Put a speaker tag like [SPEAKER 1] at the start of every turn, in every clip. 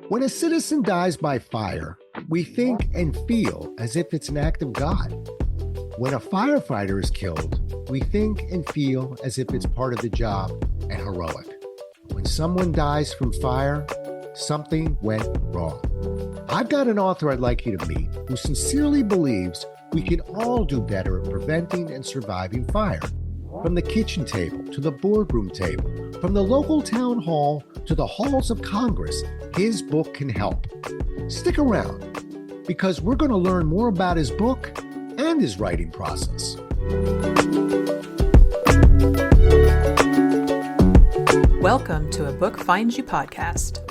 [SPEAKER 1] When a citizen dies by fire, we think and feel as if it's an act of God. When a firefighter is killed, we think and feel as if it's part of the job and heroic. When someone dies from fire, something went wrong. I've got an author I'd like you to meet who sincerely believes we can all do better at preventing and surviving fire. From the kitchen table to the boardroom table, from the local town hall to the halls of Congress, his book can help. Stick around, because we're going to learn more about his book and his writing process.
[SPEAKER 2] Welcome to A Book Finds You podcast.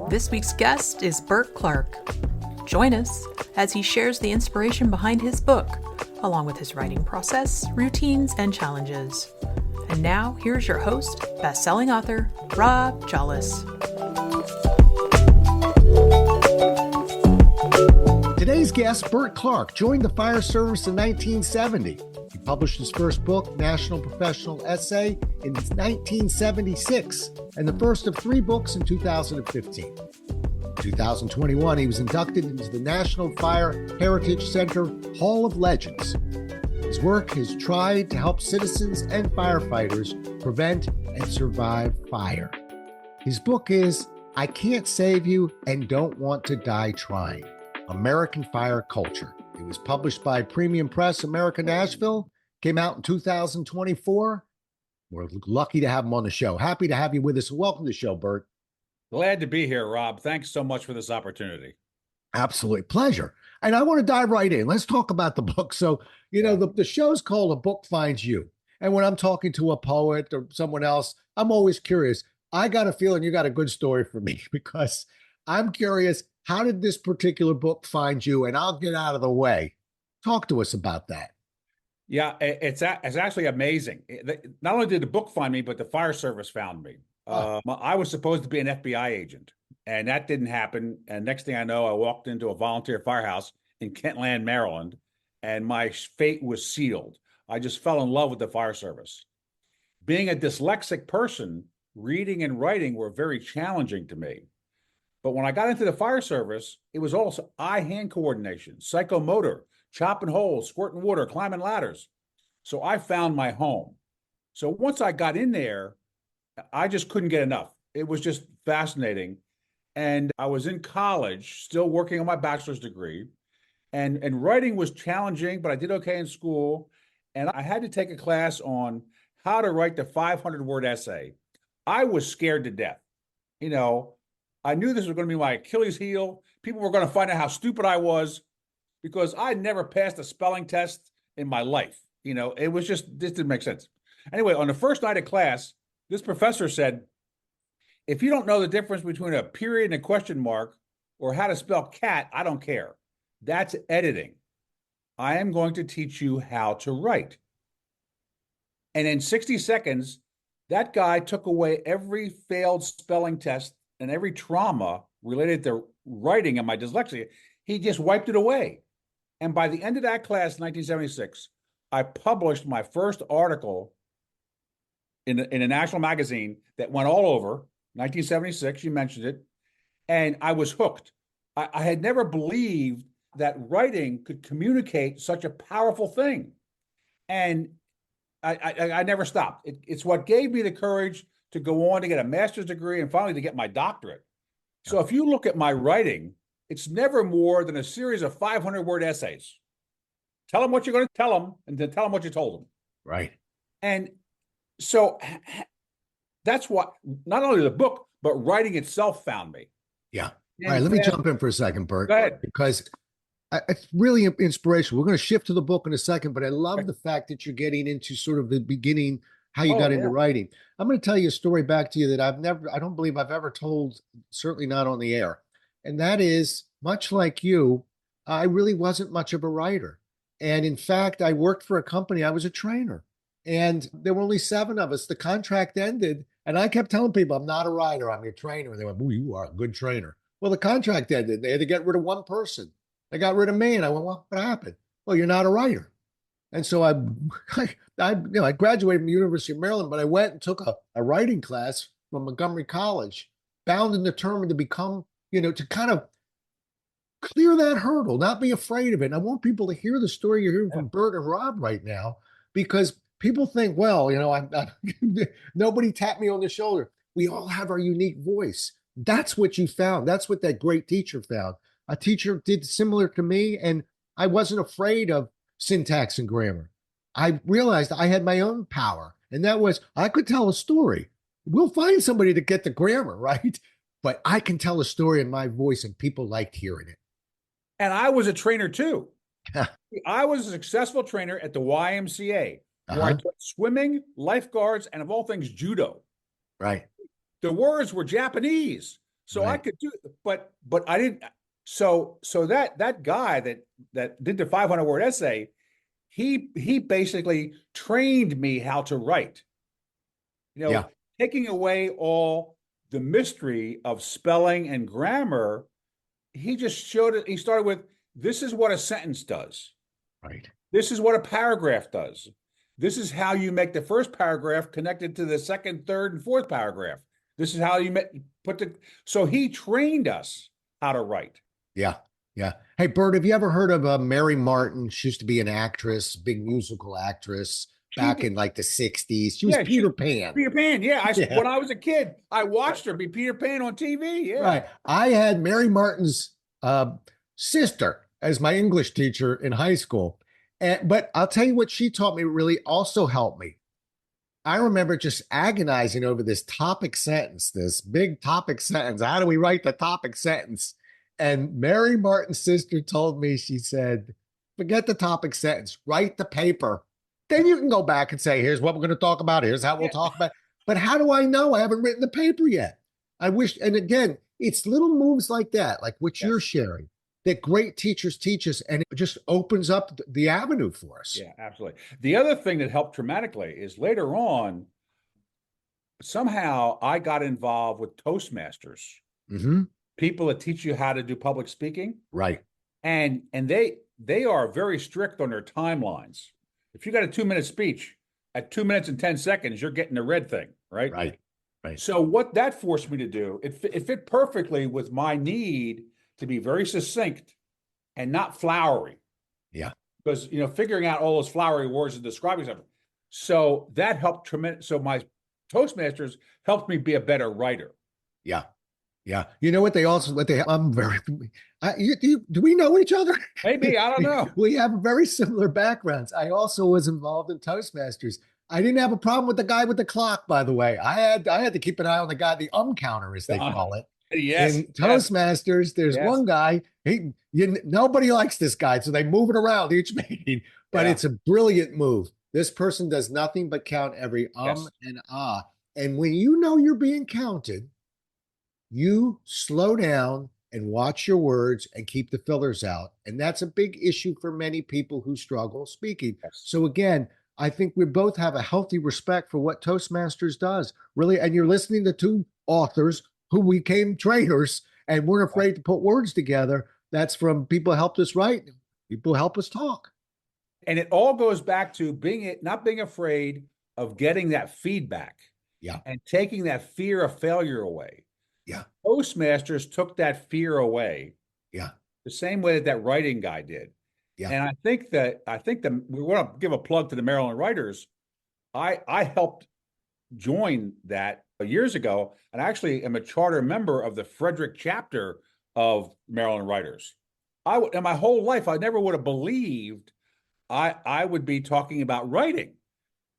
[SPEAKER 2] This week's guest is Burt Clark. Join us as he shares the inspiration behind his book, along with his writing process, routines, and challenges. And now, here's your host, best-selling author, Rob Jolles.
[SPEAKER 1] Today's guest, Burt Clark, joined the fire service in 1970. He published his first book, National Professional Essay, in 1976, and the first of 3 books in 2015. In 2021, he was inducted into the National Fire Heritage Center Hall of Legends. His work has tried to help citizens and firefighters prevent and survive fire. His book is I Can't Save You and Don't Want to Die Trying, American Fire Culture. It was published by Premium Press America Nashville, came out in 2024. We're lucky to have him on the show. Happy to have you with us. Welcome to the show, Burt.
[SPEAKER 3] Glad to be here, Rob. Thanks so much for this opportunity.
[SPEAKER 1] Absolutely. Pleasure. And I want to dive right in. Let's talk about the book. So, the show's called A Book Finds You. And when I'm talking to a poet or someone else, I'm always curious. I got a feeling you got a good story for me because I'm curious, how did this particular book find you? And I'll get out of the way. Talk to us about that.
[SPEAKER 3] Yeah, it's actually amazing. Not only did the book find me, but the fire service found me. I was supposed to be an FBI agent, and that didn't happen. And next thing I know, I walked into a volunteer firehouse in Kentland, Maryland, and my fate was sealed. I just fell in love with the fire service. Being a dyslexic person, reading and writing were very challenging to me. But when I got into the fire service, it was also eye-hand coordination, psychomotor, chopping holes, squirting water, climbing ladders. So I found my home. So once I got in there, I just couldn't get enough. It was just fascinating. And I was in college, still working on my bachelor's degree. And writing was challenging, but I did okay in school. And I had to take a class on how to write the 500-word essay. I was scared to death. I knew this was going to be my Achilles heel. People were going to find out how stupid I was because I'd never passed a spelling test in my life. It was just, this didn't make sense. Anyway, on the first night of class, this professor said, if you don't know the difference between a period and a question mark or how to spell cat, I don't care. That's editing. I am going to teach you how to write. And in 60 seconds, that guy took away every failed spelling test and every trauma related to writing and my dyslexia. He just wiped it away. And by the end of that class in 1976, I published my first article in a national magazine that went all over, 1976, you mentioned it, and I was hooked. I had never believed that writing could communicate such a powerful thing. And I never stopped. It's what gave me the courage to go on to get a master's degree and finally to get my doctorate. So if you look at my writing, it's never more than a series of 500-word essays. Tell them what you're going to tell them and then tell them what you told them.
[SPEAKER 1] Right.
[SPEAKER 3] And so that's what, not only the book, but writing itself found me.
[SPEAKER 1] Yeah. All right, let me jump in for a second, Burt.
[SPEAKER 3] Go ahead.
[SPEAKER 1] Because it's really inspirational. We're going to shift to the book in a second, but I love the fact that you're getting into sort of the beginning, how you got into writing. I'm going to tell you a story back to you that I don't believe I've ever told, certainly not on the air. And that is, much like you, I really wasn't much of a writer. And in fact, I worked for a company, I was a trainer. And there were only 7 of us. The contract ended, and I kept telling people, I'm not a writer, I'm your trainer. And they went, "Ooh, you are a good trainer." Well, the contract ended. They had to get rid of 1 person. They got rid of me, and I went, "Well, what happened?" "Well, you're not a writer." And so I graduated from the University of Maryland, but I went and took a writing class from Montgomery College, bound and determined to become, to kind of clear that hurdle, not be afraid of it. And I want people to hear the story you're hearing from Burt and Rob right now, because people think, well, nobody tapped me on the shoulder. We all have our unique voice. That's what you found. That's what that great teacher found. A teacher did similar to me, and I wasn't afraid of syntax and grammar. I realized I had my own power, and that was I could tell a story. We'll find somebody to get the grammar, right? But I can tell a story in my voice, and people liked hearing it.
[SPEAKER 3] And I was a trainer too. I was a successful trainer at the YMCA, where I taught swimming, lifeguards, and of all things, judo.
[SPEAKER 1] Right.
[SPEAKER 3] The words were Japanese, so I could do, but I didn't. So that guy that did the 500-word essay, he basically trained me how to write. Taking away all the mystery of spelling and grammar, he just showed it. He started with, this is what a sentence does.
[SPEAKER 1] Right.
[SPEAKER 3] This is what a paragraph does. This is how you make the first paragraph connected to the second, third, and fourth paragraph. This is how you so he trained us how to write.
[SPEAKER 1] Yeah. Yeah. Hey, Burt, have you ever heard of Mary Martin? She used to be an actress, big musical actress back in like the 60s. She was Peter Pan.
[SPEAKER 3] Peter Pan. Yeah. When I was a kid, I watched her be Peter Pan on TV. Yeah.
[SPEAKER 1] Right. I had Mary Martin's sister as my English teacher in high school. But I'll tell you what she taught me really also helped me. I remember just agonizing over this topic sentence, this big topic sentence. How do we write the topic sentence? And Mary Martin's sister told me, she said, forget the topic sentence, write the paper. Then you can go back and say, here's what we're going to talk about. Here's how we'll talk about it. But how do I know? I haven't written the paper yet. I wish, and again, it's little moves like that, like what you're sharing, that great teachers teach us, and it just opens up the avenue for us.
[SPEAKER 3] Yeah, absolutely. The other thing that helped dramatically is later on, somehow I got involved with Toastmasters.
[SPEAKER 1] Mm-hmm.
[SPEAKER 3] People that teach you how to do public speaking.
[SPEAKER 1] Right.
[SPEAKER 3] And they are very strict on their timelines. If you got a 2-minute speech, at 2 minutes and 10 seconds, you're getting the red thing, right?
[SPEAKER 1] Right. Right.
[SPEAKER 3] So what that forced me to do, it fit perfectly with my need to be very succinct and not flowery.
[SPEAKER 1] Yeah.
[SPEAKER 3] Because, figuring out all those flowery words and describing something. So that helped tremendous. So my Toastmasters helped me be a better writer.
[SPEAKER 1] Yeah. Yeah. You know what I'm very, do we know each other?
[SPEAKER 3] Maybe, I don't know.
[SPEAKER 1] We have very similar backgrounds. I also was involved in Toastmasters. I didn't have a problem with the guy with the clock, by the way. I had to keep an eye on the guy, the counter, as they call it.
[SPEAKER 3] Yes.
[SPEAKER 1] In Toastmasters, there's one guy, nobody likes this guy, so they move it around each meeting, but it's a brilliant move. This person does nothing but count every and ah. And when you know you're being counted, you slow down and watch your words and keep the fillers out. And that's a big issue for many people who struggle speaking. Yes. So again, I think we both have a healthy respect for what Toastmasters does, really. And you're listening to two authors who became trainers and weren't afraid to put words together. That's from people who helped us write, people who help us talk.
[SPEAKER 3] And it all goes back to not being afraid of getting that feedback.
[SPEAKER 1] Yeah.
[SPEAKER 3] And taking that fear of failure away.
[SPEAKER 1] Yeah.
[SPEAKER 3] Toastmasters took that fear away.
[SPEAKER 1] Yeah.
[SPEAKER 3] The same way that writing guy did.
[SPEAKER 1] Yeah.
[SPEAKER 3] And I think we want to give a plug to the Maryland Writers. I helped join that years ago, and I actually am a charter member of the Frederick chapter of Maryland Writers. In my whole life, I never would have believed I would be talking about writing.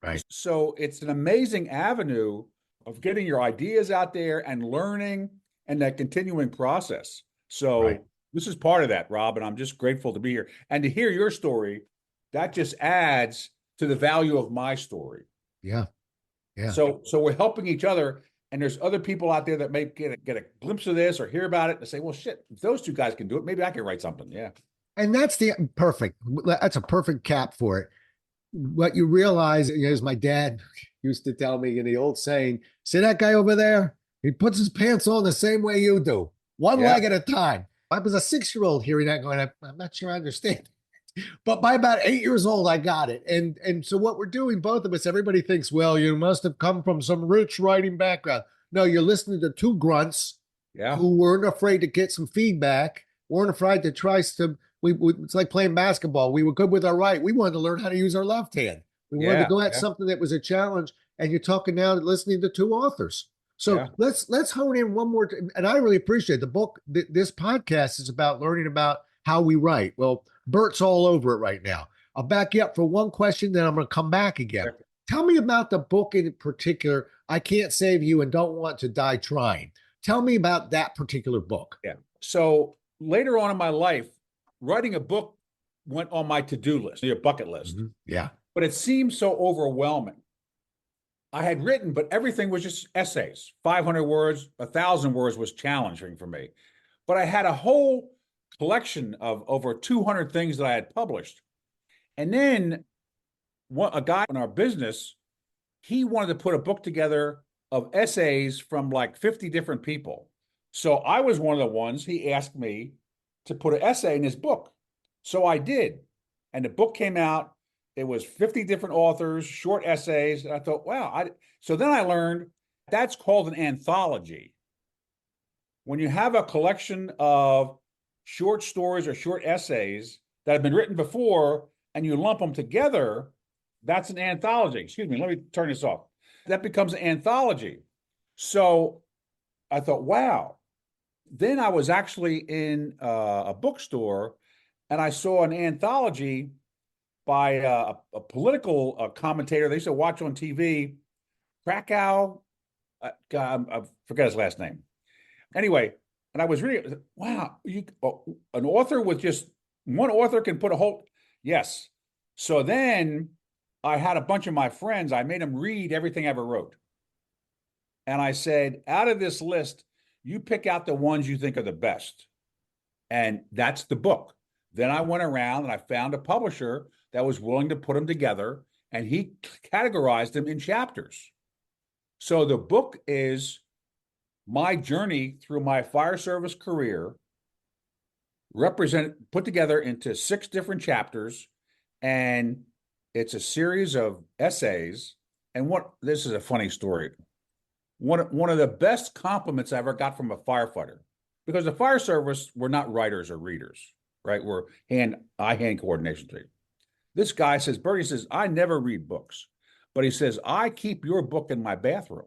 [SPEAKER 1] Right.
[SPEAKER 3] So it's an amazing avenue of getting your ideas out there and learning and that continuing process. So this is part of that, Rob, and I'm just grateful to be here. And to hear your story, that just adds to the value of my story.
[SPEAKER 1] Yeah. Yeah.
[SPEAKER 3] So we're helping each other, and there's other people out there that may get a glimpse of this or hear about it and say, well, shit, if those two guys can do it, maybe I can write something. Yeah.
[SPEAKER 1] And that's that's a perfect cap for it. What you realize, as my dad used to tell me in the old saying, see that guy over there? He puts his pants on the same way you do, one leg at a time. I was a 6-year-old hearing that going, I'm not sure I understand. But by about 8 years old, I got it. And so what we're doing, both of us, everybody thinks, well, you must have come from some rich writing background. No, you're listening to two grunts.
[SPEAKER 3] Yeah.
[SPEAKER 1] who weren't afraid to get some feedback, weren't afraid to try some. It's like playing basketball. We were good with our right. We wanted to learn how to use our left hand. We wanted to
[SPEAKER 3] Yeah.
[SPEAKER 1] go at
[SPEAKER 3] Yeah.
[SPEAKER 1] something that was a challenge. And you're talking now, listening to two authors. So
[SPEAKER 3] Yeah.
[SPEAKER 1] let's hone in one more. And I really appreciate the book. This podcast is about learning about how we write. Well, Burt's all over it right now. I'll back you up for one question, then I'm going to come back again.
[SPEAKER 3] Yeah.
[SPEAKER 1] Tell me about the book in particular. I Can't Save You and Don't Want to Die Trying. Tell me about that particular book.
[SPEAKER 3] Yeah. So later on in my life, writing a book went on my to-do list, your bucket list.
[SPEAKER 1] Mm-hmm. Yeah.
[SPEAKER 3] But it seemed so overwhelming. I had written, but everything was just essays. 500 words, 1,000 words was challenging for me. But I had a whole collection of over 200 things that I had published. And then a guy in our business, he wanted to put a book together of essays from like 50 different people. So I was one of the ones, he asked me to put an essay in his book. So I did. And the book came out. It was 50 different authors, short essays. And I thought, wow. So then I learned that's called an anthology. When you have a collection of short stories or short essays that have been written before and you lump them together, that's an anthology. Excuse me, let me turn this off. That becomes an anthology. So I thought, wow. Then I was actually in a bookstore and I saw an anthology by a political commentator they used to watch on TV, Krakow. I forget his last name. Anyway, and I was reading, wow, an author with just one author can put a whole, yes. So then I had a bunch of my friends, I made them read everything I ever wrote. And I said, out of this list, you pick out the ones you think are the best. And that's the book. Then I went around and I found a publisher that was willing to put them together, and he categorized them in chapters. So the book is my journey through my fire service career, put together into 6 different chapters, and it's a series of essays. And this is a funny story. One of the best compliments I ever got from a firefighter, because the fire service, we're not writers or readers, right? We're eye-hand coordination team. This guy says, Burt, he says, I never read books, but he says, I keep your book in my bathroom.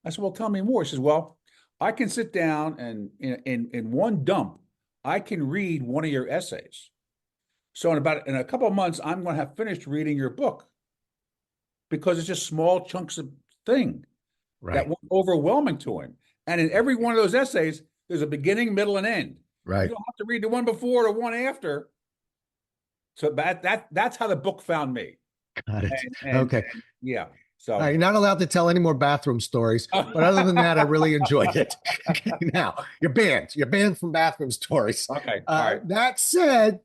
[SPEAKER 3] I said, well, tell me more. He says, well, I can sit down and in one dump, I can read one of your essays. So in a couple of months, I'm going to have finished reading your book, because it's just small chunks of thing that were overwhelming to him. And in every one of those essays, there's a beginning, middle, and end.
[SPEAKER 1] Right.
[SPEAKER 3] You don't have to read the one before or the one after. So that's how the book found me.
[SPEAKER 1] Got it. Okay.
[SPEAKER 3] Yeah. So
[SPEAKER 1] you're not allowed to tell any more bathroom stories, but other than that, I really enjoyed it. Now you're banned from bathroom stories.
[SPEAKER 3] Okay. All right.
[SPEAKER 1] That said,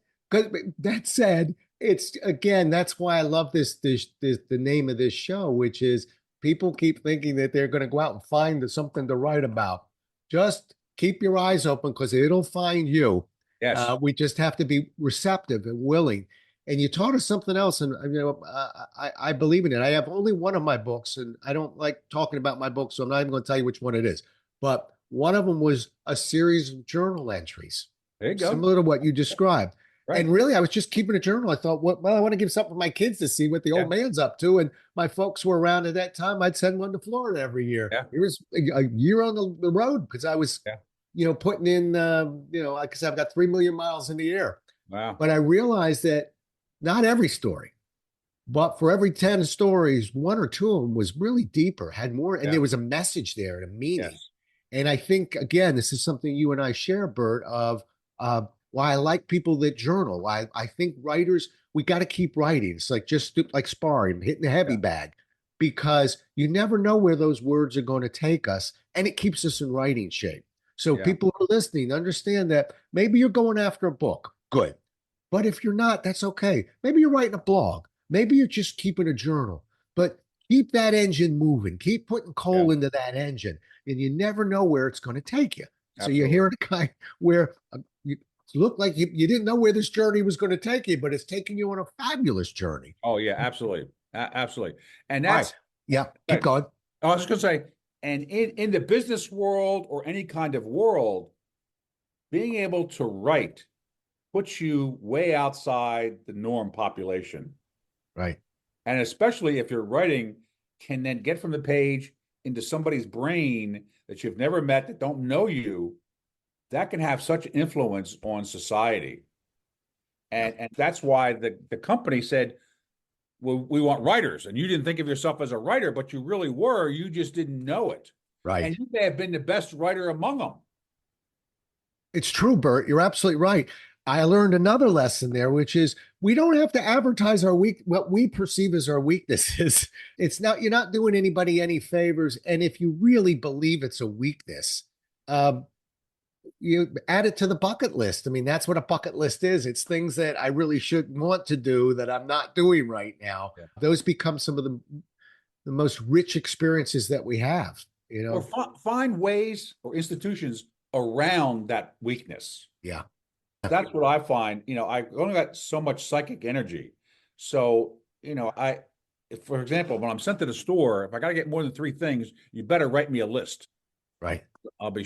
[SPEAKER 1] it's again, that's why I love this the name of this show, which is people keep thinking that they're going to go out and find something to write about. Just keep your eyes open, because it'll find you.
[SPEAKER 3] Yes.
[SPEAKER 1] We just have to be receptive and willing. And you taught us something else, and I believe in it. I have only one of my books, and I don't like talking about my books, so I'm not even going to tell you which one it is. But one of them was a series of journal entries,
[SPEAKER 3] there you go,
[SPEAKER 1] similar to what you described.
[SPEAKER 3] Right.
[SPEAKER 1] And really, I was just keeping a journal. I thought, well, I want to give something for my kids to see what the old man's up to. And my folks were around at that time. I'd send one to Florida every year.
[SPEAKER 3] Yeah.
[SPEAKER 1] It was a year on the road, because I was, putting in, because I've got 3 million miles in the air.
[SPEAKER 3] Wow.
[SPEAKER 1] But I realized that not every story, but for every 10 stories, 1 or 2 of them was really deeper, had more, and there was a message there and a meaning. Yes. And I think, again, this is something you and I share, Burt, of why I like people that journal. I think writers, we got to keep writing. It's like just like sparring, hitting the heavy bag, because you never know where those words are going to take us, and it keeps us in writing shape. So people who are listening, understand that maybe you're going after a book. Good. But if you're not, that's okay. Maybe you're writing a blog. Maybe you're just keeping a journal. But keep that engine moving. Keep putting coal into that engine. And you never know where it's going to take you. Absolutely. So you're hearing a guy where you look like you didn't know where this journey was going to take you, but it's taking you on a fabulous journey.
[SPEAKER 3] Oh, yeah, absolutely. Absolutely. And that's...
[SPEAKER 1] Right. Yeah, keep going.
[SPEAKER 3] I was just going to say, And in the business world or any kind of world, being able to write puts you way outside the norm population.
[SPEAKER 1] Right.
[SPEAKER 3] And especially if your writing can then get from the page into somebody's brain that you've never met, that don't know you, that can have such influence on society. And that's why the company said, well, we want writers. And you didn't think of yourself as a writer, but you really were. You just didn't know it.
[SPEAKER 1] Right.
[SPEAKER 3] And you may have been the best writer among them.
[SPEAKER 1] It's true, Burt. You're absolutely right. I learned another lesson there, which is we don't have to advertise what we perceive as our weaknesses. It's not, you're not doing anybody any favors. And if you really believe it's a weakness, you add it to the bucket list. I mean, that's what a bucket list is. It's things that I really should want to do that I'm not doing right now. Yeah. Those become some of the most rich experiences that we have, you know.
[SPEAKER 3] Or find ways or institutions around that weakness.
[SPEAKER 1] Yeah.
[SPEAKER 3] That's what I find. You know, I only got so much psychic energy. So, you know, for example, when I'm sent to the store, if I got to get more than 3 things, you better write me a list.
[SPEAKER 1] Right.
[SPEAKER 3] And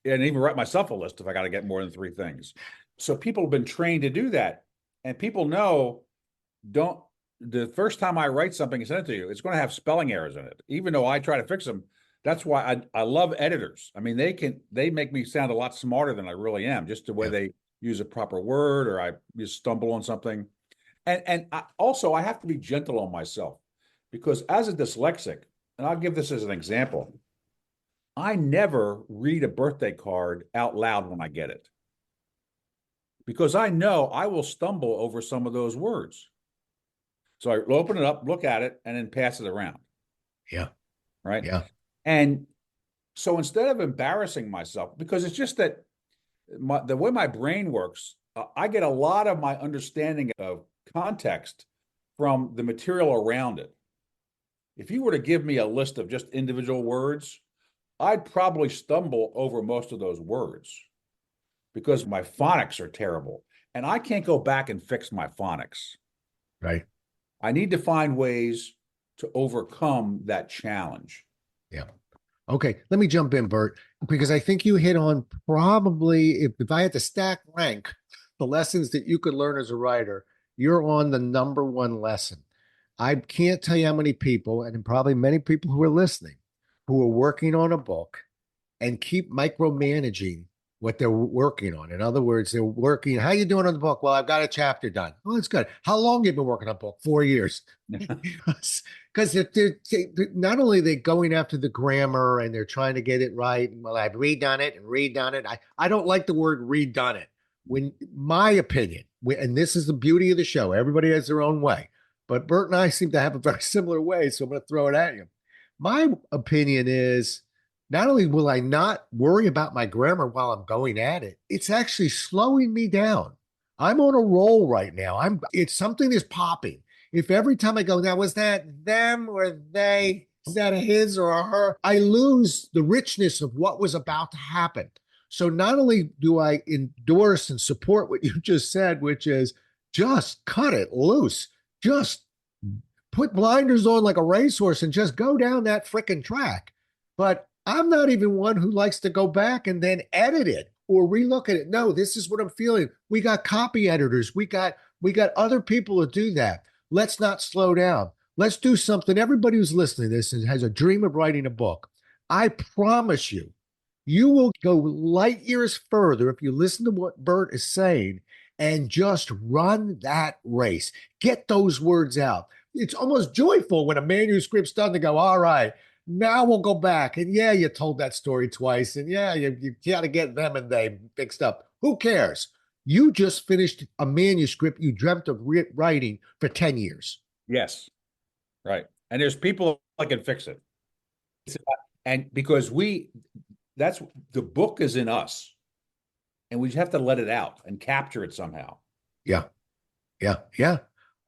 [SPEAKER 3] even write myself a list if I got to get more than 3 things. So people have been trained to do that. And people know, the first time I write something and send it to you, it's going to have spelling errors in it, even though I try to fix them. That's why I love editors. I mean, they make me sound a lot smarter than I really am, just the way they use a proper word, or I just stumble on something. And I have to be gentle on myself, because as a dyslexic, and I'll give this as an example, I never read a birthday card out loud when I get it, because I know I will stumble over some of those words. So I open it up, look at it, and then pass it around.
[SPEAKER 1] Yeah.
[SPEAKER 3] Right.
[SPEAKER 1] Yeah.
[SPEAKER 3] And so instead of embarrassing myself, because it's just that the way my brain works, I get a lot of my understanding of context from the material around it. If you were to give me a list of just individual words, I'd probably stumble over most of those words because my phonics are terrible. And I can't go back and fix my phonics.
[SPEAKER 1] Right.
[SPEAKER 3] I need to find ways to overcome that challenge.
[SPEAKER 1] Yeah. Okay. Let me jump in, Burt, because I think you hit on probably, if I had to stack rank the lessons that you could learn as a writer, you're on the number 1 lesson. I can't tell you how many people, and probably many people who are listening, who are working on a book and keep micromanaging what they're working on. In other words, they're working, how you doing on the book? Well, I've got a chapter done. Oh, that's good. How long have you been working on a book? 4 years. Because they're not only are they going after the grammar and they're trying to get it right. Well, I've redone it. I don't like the word redone it. When my opinion, and this is the beauty of the show, everybody has their own way, but Burt and I seem to have a very similar way. So I'm going to throw it at you. My opinion is, not only will I not worry about my grammar while I'm going at it, it's actually slowing me down. I'm on a roll right now. It's something is popping. If every time I go, now was that them or they? Is that a his or a her? I lose the richness of what was about to happen. So not only do I endorse and support what you just said, which is just cut it loose, just put blinders on like a racehorse and just go down that frickin' track. But I'm not even one who likes to go back and then edit it or relook at it. No, this is what I'm feeling. We got copy editors. We got other people to do that. Let's not slow down. Let's do something. Everybody who's listening to this and has a dream of writing a book, I promise you, you will go light years further if you listen to what Burt is saying and just run that race. Get those words out. It's almost joyful when a manuscript's done to go, all right, now we'll go back. And yeah, you told that story twice. And yeah, you got to get them and they fixed up. Who cares? You just finished a manuscript you dreamt of writing for 10 years.
[SPEAKER 3] Yes. Right. And there's people that can fix it. And because that's the book is in us. And we just have to let it out and capture it somehow.
[SPEAKER 1] Yeah. Yeah. Yeah.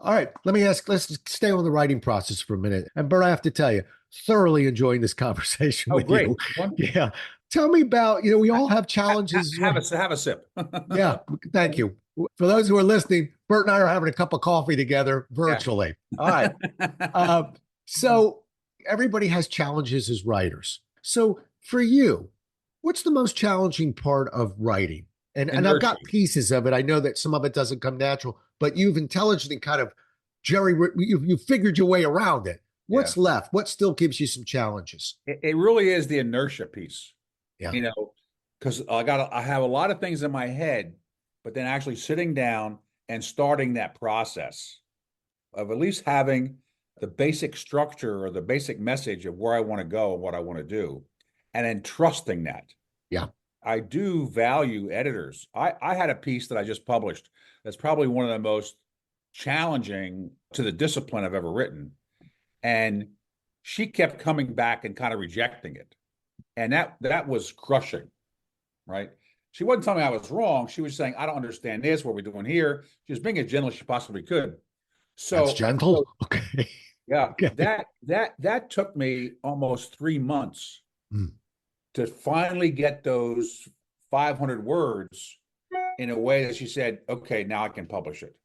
[SPEAKER 1] All right. Let's stay on the writing process for a minute. And Burt, I have to tell you, thoroughly enjoying this conversation with
[SPEAKER 3] great.
[SPEAKER 1] you. Yeah. Tell me about, we all have challenges.
[SPEAKER 3] Have a sip.
[SPEAKER 1] Yeah. Thank you. For those who are listening, Burt and I are having a cup of coffee together virtually. Yeah. All right. So everybody has challenges as writers. So for you, what's the most challenging part of writing? And I've
[SPEAKER 3] Inertia.
[SPEAKER 1] got pieces of it. I know that some of it doesn't come natural, but you've intelligently kind of you've figured your way around it.
[SPEAKER 3] Yeah.
[SPEAKER 1] What's left? What still gives you some challenges?
[SPEAKER 3] It really is the inertia piece,
[SPEAKER 1] Yeah.
[SPEAKER 3] you know, because I have a lot of things in my head, but then actually sitting down and starting that process of at least having the basic structure or the basic message of where I want to go and what I want to do, and then trusting that.
[SPEAKER 1] Yeah.
[SPEAKER 3] I do value editors. I had a piece that I just published that's probably one of the most challenging to the discipline I've ever written. And she kept coming back and kind of rejecting it. And that was crushing, right? She wasn't telling me I was wrong. She was saying, I don't understand this, what we're doing here. She was being as gentle as she possibly could.
[SPEAKER 1] That's
[SPEAKER 3] So
[SPEAKER 1] gentle. Okay.
[SPEAKER 3] yeah,
[SPEAKER 1] Okay.
[SPEAKER 3] that took me almost 3 months
[SPEAKER 1] Mm.
[SPEAKER 3] to finally get those 500 words in a way that she said, okay, now I can publish it.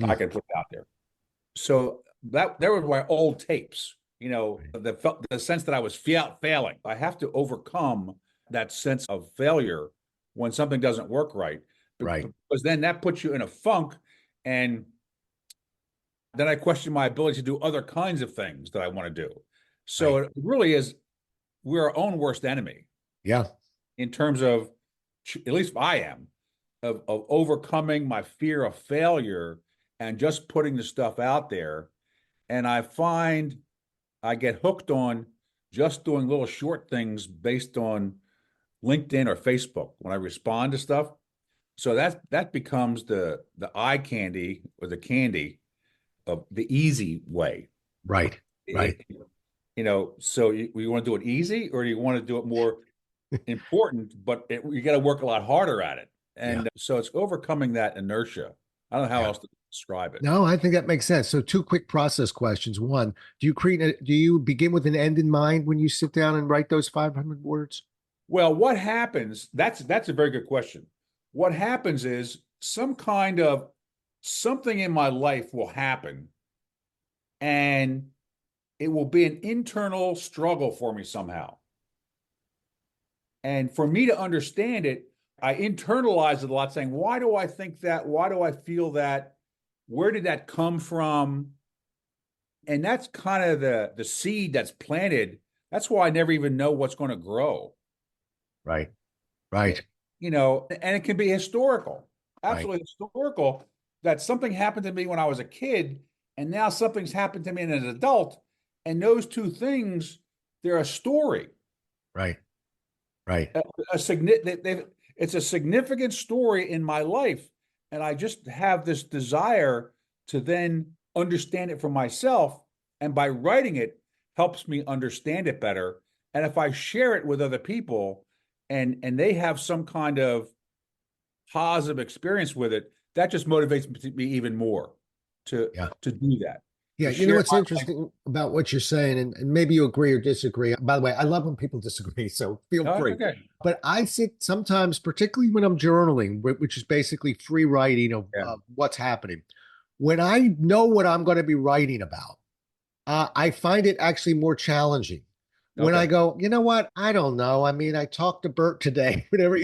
[SPEAKER 3] I
[SPEAKER 1] Mm.
[SPEAKER 3] can put it out there. So that there were my old tapes, the sense that I was failing. I have to overcome that sense of failure when something doesn't work right,
[SPEAKER 1] Right.
[SPEAKER 3] because then that puts you in a funk, and then I question my ability to do other kinds of things that I want to do. So
[SPEAKER 1] Right.
[SPEAKER 3] it really is, we're our own worst enemy
[SPEAKER 1] Yeah.
[SPEAKER 3] in terms of, at least I am, of overcoming my fear of failure and just putting the stuff out there. And I find I get hooked on just doing little short things based on LinkedIn or Facebook when I respond to stuff. So that becomes the eye candy or the candy of the easy way.
[SPEAKER 1] Right. Right.
[SPEAKER 3] So you want to do it easy, or do you want to do it more important, but you got to work a lot harder at it.
[SPEAKER 1] Yeah.
[SPEAKER 3] And so it's overcoming that inertia. I don't know how
[SPEAKER 1] Yeah.
[SPEAKER 3] else to describe it.
[SPEAKER 1] No, I think that makes sense. So two quick process questions. One, do you begin with an end in mind when you sit down and write those 500 words?
[SPEAKER 3] Well, what happens? That's a very good question. What happens is some kind of something in my life will happen, and it will be an internal struggle for me somehow. And for me to understand it, I internalize it a lot, saying, why do I think that? Why do I feel that? Where did that come from? And that's kind of the seed that's planted. That's why I never even know what's going to grow.
[SPEAKER 1] Right. Right.
[SPEAKER 3] And it can be historical,
[SPEAKER 1] Right.
[SPEAKER 3] absolutely historical, that something happened to me when I was a kid, and now something's happened to me as an adult. And those two things, they're a story.
[SPEAKER 1] Right. Right.
[SPEAKER 3] It's a significant story in my life. And I just have this desire to then understand it for myself. And by writing it helps me understand it better. And if I share it with other people and they have some kind of positive experience with it, that just motivates me even more to
[SPEAKER 1] Yeah.
[SPEAKER 3] do that.
[SPEAKER 1] Yeah,
[SPEAKER 3] To
[SPEAKER 1] you know
[SPEAKER 3] share
[SPEAKER 1] what's interesting about what you're saying, and maybe you agree or disagree. By the way, I love when people disagree, so feel
[SPEAKER 3] Oh,
[SPEAKER 1] free.
[SPEAKER 3] okay.
[SPEAKER 1] But I sit sometimes, particularly when I'm journaling, which is basically free writing of
[SPEAKER 3] Yeah.
[SPEAKER 1] what's happening. When I know what I'm going to be writing about, I find it actually more challenging. When I
[SPEAKER 3] Okay.
[SPEAKER 1] go, you know what? I don't know. I mean, I talked to Burt today, whatever,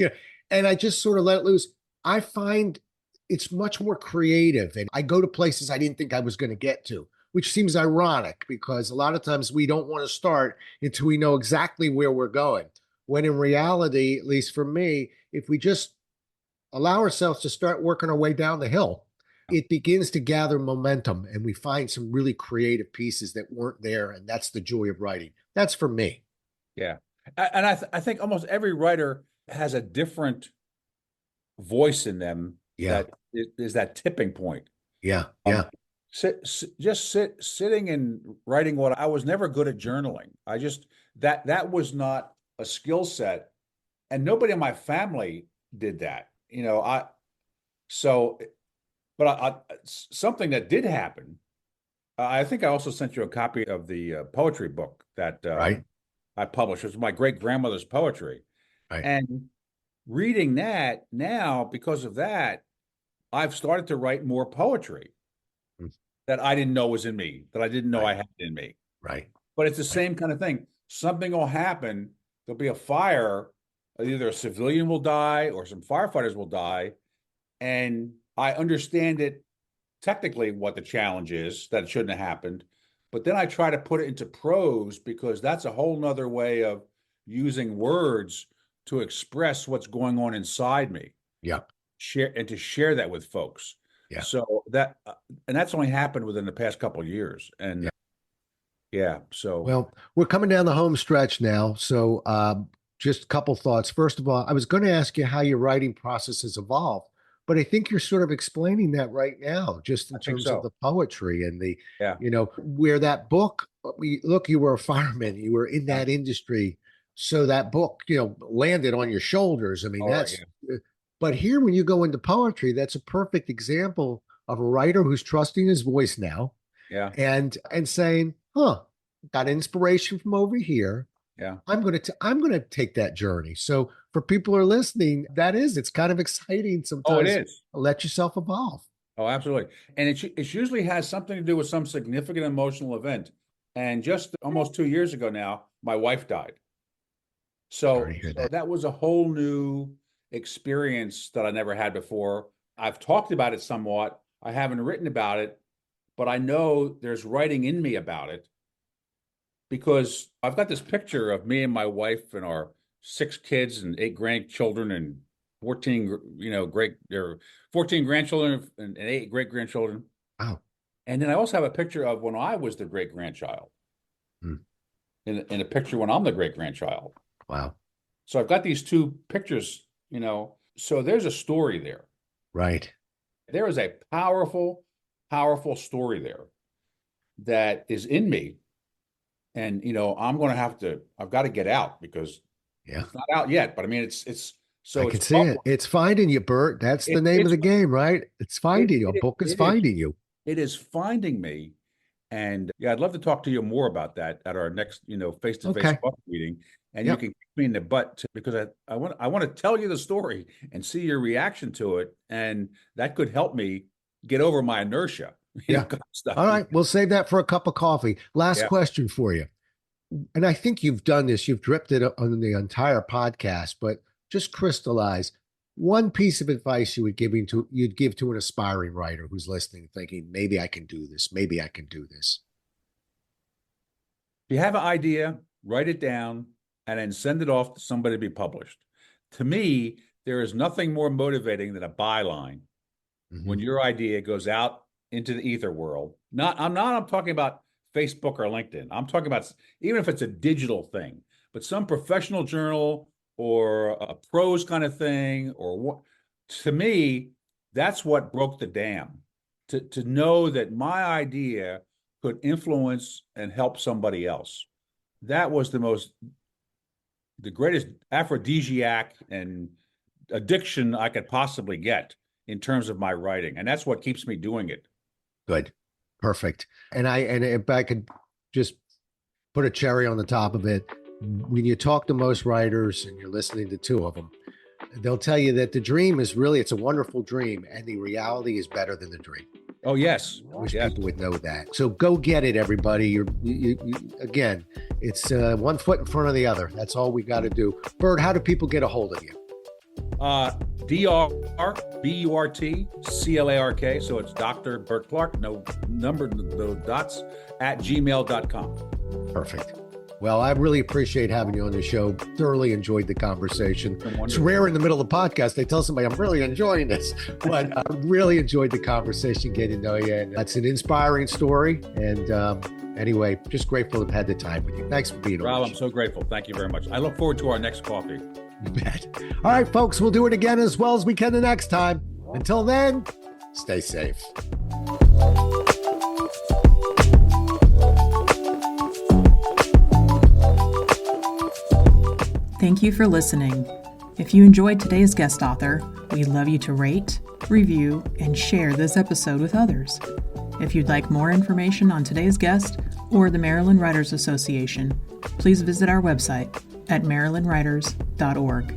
[SPEAKER 1] and I just sort of let it loose. I find it's much more creative, and I go to places I didn't think I was going to get to, which seems ironic because a lot of times we don't want to start until we know exactly where we're going. When in reality, at least for me, if we just allow ourselves to start working our way down the hill, it begins to gather momentum and we find some really creative pieces that weren't there. And that's the joy of writing. That's for me.
[SPEAKER 3] Yeah. And I think almost every writer has a different voice in them
[SPEAKER 1] Yeah.
[SPEAKER 3] that is that tipping point.
[SPEAKER 1] Yeah. Yeah.
[SPEAKER 3] Sitting and writing. What I was never good at journaling. I just that was not a skill set, and nobody in my family did that. I so, but something that did happen. I think I also sent you a copy of the poetry book that
[SPEAKER 1] Right.
[SPEAKER 3] I published. It was my great grandmother's poetry,
[SPEAKER 1] Right.
[SPEAKER 3] and reading that now because of that, I've started to write more poetry
[SPEAKER 1] Mm.
[SPEAKER 3] that I didn't know was in me, that I didn't know
[SPEAKER 1] Right.
[SPEAKER 3] I had in me.
[SPEAKER 1] Right.
[SPEAKER 3] But it's the
[SPEAKER 1] Right.
[SPEAKER 3] same kind of thing. Something will happen there'll be a fire, either a civilian will die or some firefighters will die. And I understand it technically what the challenge is, that it shouldn't have happened. But then I try to put it into prose because that's a whole nother way of using words to express what's going on inside me.
[SPEAKER 1] Yeah.
[SPEAKER 3] To share that with folks.
[SPEAKER 1] Yeah.
[SPEAKER 3] So and that's only happened within the past couple of years. And so.
[SPEAKER 1] Well, we're coming down the home stretch now. So just a couple thoughts. First of all, I was going to ask you how your writing process has evolved, but I think you're sort of explaining that right now, just in terms of the poetry and the, where that book, you were a fireman, you were in that industry. So that book, landed on your shoulders. I mean, but here, when you go into poetry, that's a perfect example of a writer who's trusting his voice now.
[SPEAKER 3] Yeah.
[SPEAKER 1] And saying, got inspiration from over here.
[SPEAKER 3] Yeah.
[SPEAKER 1] I'm going to take that journey. So for people who are listening, it's kind of exciting sometimes.
[SPEAKER 3] Oh, it is.
[SPEAKER 1] Let yourself evolve.
[SPEAKER 3] Oh, absolutely. And it usually has something to do with some significant emotional event. And just almost 2 years ago now, my wife died. So that was a whole new experience that I never had before. I've talked about it somewhat. I haven't written about it, but I know there's writing in me about it because I've got this picture of me and my wife and our 6 kids and 8 grandchildren and 14, 14 grandchildren and 8 great grandchildren.
[SPEAKER 1] Wow.
[SPEAKER 3] And then I also have a picture of when I was the great grandchild. In a picture when I'm the great grandchild.
[SPEAKER 1] Wow.
[SPEAKER 3] So I've got these 2 pictures, so there's a story there.
[SPEAKER 1] Right.
[SPEAKER 3] There is a powerful, powerful story there that is in me. And, I've got to get out because it's not out yet, but I mean,
[SPEAKER 1] I can see it. It's finding you, Burt. That's the name of the game, right? It's finding you. A book is finding you.
[SPEAKER 3] It is finding me. And I'd love to talk to you more about that at our next, face-to-face book meeting. And you can kick me in the butt because I want to tell you the story and see your reaction to it. And that could help me get over my inertia.
[SPEAKER 1] All right. We'll save that for a cup of coffee. Last question for you. And I think you've done this. You've dripped it on the entire podcast, but just crystallize one piece of advice you'd give to an aspiring writer who's listening, thinking, maybe I can do this. Maybe I can do this.
[SPEAKER 3] If you have an idea, write it down and then send it off to somebody to be published. To me, there is nothing more motivating than a byline when your idea goes out into the ether world. I'm talking about Facebook or LinkedIn. I'm talking about, even if it's a digital thing, but some professional journal or a prose kind of thing, or what, to me, that's what broke the dam. To know that my idea could influence and help somebody else. That was the greatest aphrodisiac and addiction I could possibly get in terms of my writing. And that's what keeps me doing it.
[SPEAKER 1] Good. Perfect. And if I could just put a cherry on the top of it, when you talk to most writers and you're listening to 2 of them, they'll tell you that the dream is it's a wonderful dream and the reality is better than the dream.
[SPEAKER 3] Oh, yes.
[SPEAKER 1] I wish people would know that. So go get it, everybody. Again, it's one foot in front of the other. That's all we got to do. Burt, how do people get a hold of you?
[SPEAKER 3] DrBurtClark. So it's Dr. Burt Clark, no number, no dots, @gmail.com.
[SPEAKER 1] Perfect. Well, I really appreciate having you on the show. Thoroughly enjoyed the conversation. It's rare in the middle of the podcast they tell somebody I'm really enjoying this, but I really enjoyed the conversation, getting to know you. And that's an inspiring story. And anyway, just grateful to have had the time with you. Thanks for being on.
[SPEAKER 3] Rob, I'm so grateful. Thank you very much. I look forward to our next coffee.
[SPEAKER 1] You bet. All right, folks, we'll do it again as well as we can the next time. Until then, stay safe.
[SPEAKER 2] Thank you for listening. If you enjoyed today's guest author, we'd love you to rate, review, and share this episode with others. If you'd like more information on today's guest or the Maryland Writers Association, please visit our website at marylandwriters.org.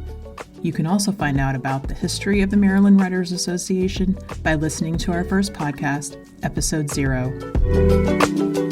[SPEAKER 2] You can also find out about the history of the Maryland Writers Association by listening to our first podcast, Episode 0.